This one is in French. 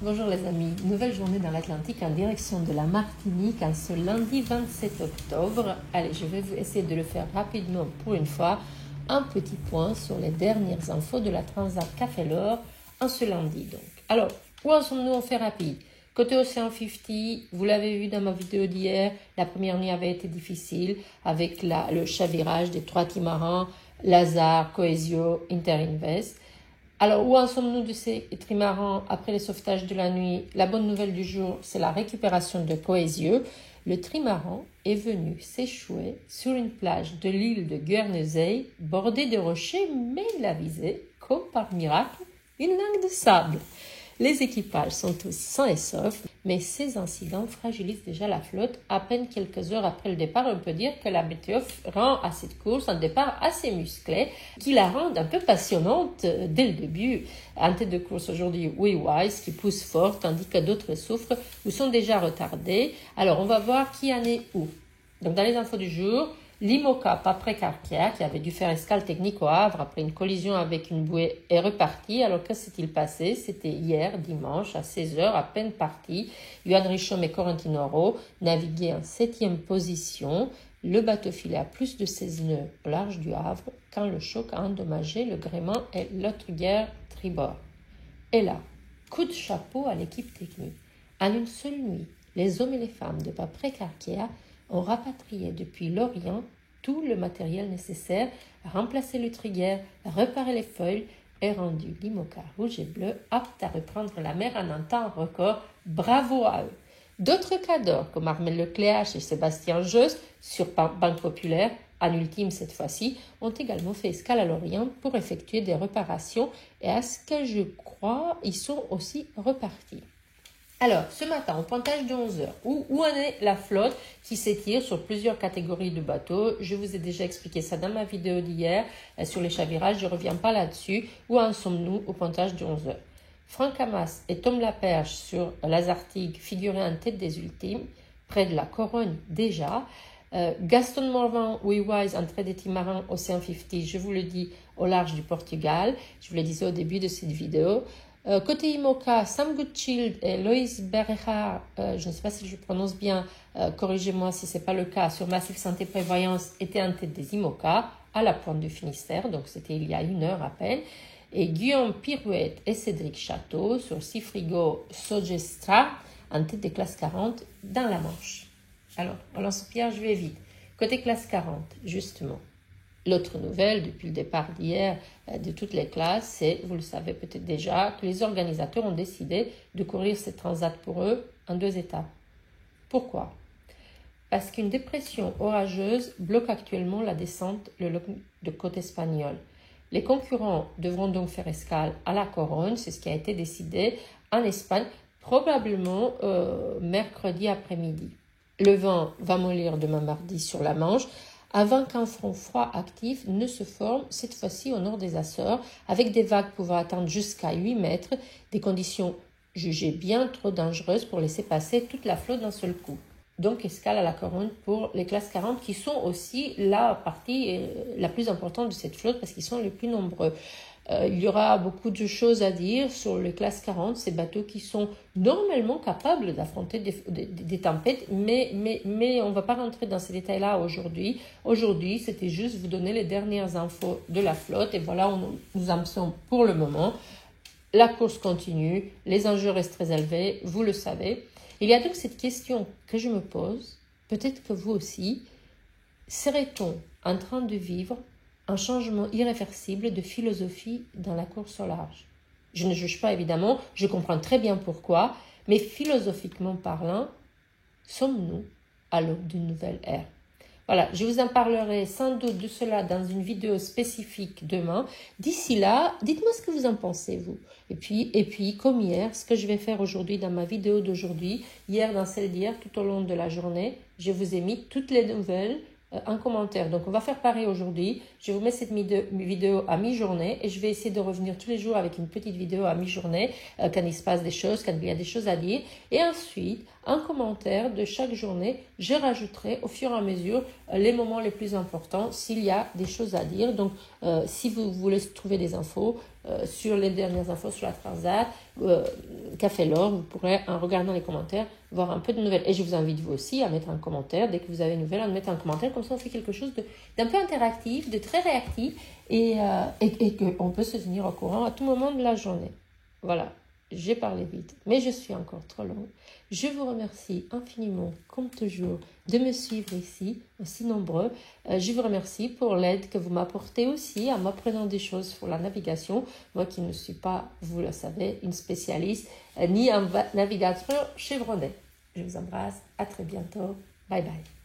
Bonjour les amis, nouvelle journée dans l'Atlantique en direction de la Martinique en ce lundi 27 octobre. Allez, je vais essayer de le faire rapidement pour une fois. Un petit point sur les dernières infos de la Transat Café L'Or en ce lundi donc. Alors, où en sommes-nous? On fait rapide. Côté Océan 50, vous l'avez vu dans ma vidéo d'hier, la première nuit avait été difficile avec le chavirage des 3 trimarans, Lazare, Coesio, Interinvest. Alors, où en sommes-nous de ces trimarans après le sauvetage de la nuit? La bonne nouvelle du jour, c'est la récupération de Coesio. Le trimaran est venu s'échouer sur une plage de l'île de Guernesey, bordée de rochers, mais il a visé, comme par miracle, une langue de sable. Les équipages sont tous sains et saufs, mais ces incidents fragilisent déjà la flotte. À peine quelques heures après le départ, on peut dire que la météo rend à cette course un départ assez musclé, qui la rend un peu passionnante dès le début. En tête de course aujourd'hui, WeWise qui pousse fort, tandis que d'autres souffrent ou sont déjà retardés. Alors, on va voir qui en est où. Donc, dans les infos du jour, l'IMOCA Paprec-Arquia, qui avait dû faire escale technique au Havre après une collision avec une bouée, est reparti. Alors que s'est-il passé? C'était hier, dimanche, à 16h, à peine parti. Johan Richomme et Corentin Oro naviguaient en 7e position. Le bateau filait à plus de 16 nœuds au large du Havre quand le choc a endommagé le gréement et l'autre guerre tribord. Et là, coup de chapeau à l'équipe technique. En une seule nuit, les hommes et les femmes de Paprec-Arquia ont rapatrié depuis l'Orient tout le matériel nécessaire, remplacé le trigger, réparé les feuilles et rendu l'IMOCA rouge et bleu apte à reprendre la mer en un temps record. Bravo à eux! D'autres cadors comme Armel Lecléache et Sébastien Josse sur Banque Populaire, en ultime cette fois-ci, ont également fait escale à l'Orient pour effectuer des réparations et à ce que je crois, ils sont aussi repartis. Alors, ce matin, au pointage de 11h, où en est la flotte qui s'étire sur plusieurs catégories de bateaux? Je vous ai déjà expliqué ça dans ma vidéo d'hier sur les chavirages, je ne reviens pas là-dessus. Où en sommes-nous au pointage de 11h? Franck Hamas et Tom Laperche sur l'Azartigue figuraient en tête des ultimes, près de la Corogne déjà. Gaston Morvan, WeWise, entrée des trimarans Océan 50, je vous le dis, au large du Portugal. Je vous le disais au début de cette vidéo. Côté IMOCA, Sam Goodchild et Loïs Berreja, je ne sais pas si je prononce bien, corrigez-moi si ce n'est pas le cas, sur Massif Santé Prévoyance, étaient en tête des IMOCA à la pointe du Finistère, donc c'était il y a 1 heure à peine. Et Guillaume Pirouette et Cédric Château sur Cifrigo Sogestra, en tête des classes 40 dans la Manche. Alors, on lance Pierre, je vais vite. Côté classe 40, justement. L'autre nouvelle, depuis le départ d'hier de toutes les classes, c'est, vous le savez peut-être déjà, que les organisateurs ont décidé de courir cette transat pour eux en 2 étapes. Pourquoi? Parce qu'une dépression orageuse bloque actuellement la descente le long de côte espagnole. Les concurrents devront donc faire escale à la Corogne, c'est ce qui a été décidé en Espagne, probablement mercredi après-midi. Le vent va mollir demain mardi sur la Manche, avant qu'un front froid actif ne se forme, cette fois-ci au nord des Açores, avec des vagues pouvant atteindre jusqu'à 8 mètres, des conditions jugées bien trop dangereuses pour laisser passer toute la flotte d'un seul coup. Donc escale à la Corogne pour les classes 40 qui sont aussi la partie la plus importante de cette flotte parce qu'ils sont les plus nombreux. Il y aura beaucoup de choses à dire sur les classes 40, ces bateaux qui sont normalement capables d'affronter des tempêtes, mais on ne va pas rentrer dans ces détails-là aujourd'hui. Aujourd'hui, c'était juste vous donner les dernières infos de la flotte et voilà où nous en sommes pour le moment. La course continue, les enjeux restent très élevés, vous le savez. Il y a donc cette question que je me pose, peut-être que vous aussi, serait-on en train de vivre un changement irréversible de philosophie dans la course au large? Je ne juge pas évidemment, je comprends très bien pourquoi, mais philosophiquement parlant, sommes-nous à l'aube d'une nouvelle ère? Voilà, je vous en parlerai sans doute de cela dans une vidéo spécifique demain. D'ici là, dites-moi ce que vous en pensez, vous. Et puis, comme hier, ce que je vais faire aujourd'hui dans ma vidéo d'aujourd'hui, hier dans celle d'hier, tout au long de la journée, je vous ai mis toutes les nouvelles en commentaire. Donc, on va faire pareil aujourd'hui. Je vous mets cette vidéo à mi-journée et je vais essayer de revenir tous les jours avec une petite vidéo à mi-journée quand il se passe des choses, quand il y a des choses à dire. Et ensuite, un commentaire de chaque journée. Je rajouterai au fur et à mesure les moments les plus importants s'il y a des choses à dire. Donc, si vous voulez trouver des infos sur les dernières infos sur la Transat, Café L'Or, vous pourrez, en regardant les commentaires, voir un peu de nouvelles. Et je vous invite vous aussi à mettre un commentaire. Dès que vous avez une nouvelle, à mettre un commentaire. Comme ça, on fait quelque chose d'un peu interactif, de très réactif et qu'on peut se tenir au courant à tout moment de la journée. Voilà, j'ai parlé vite, mais je suis encore trop longue. Je vous remercie infiniment, comme toujours, de me suivre ici, aussi nombreux. Je vous remercie pour l'aide que vous m'apportez aussi en m'apprenant des choses pour la navigation. Moi qui ne suis pas, vous le savez, une spécialiste, ni un navigateur chevronné. Je vous embrasse, à très bientôt. Bye bye.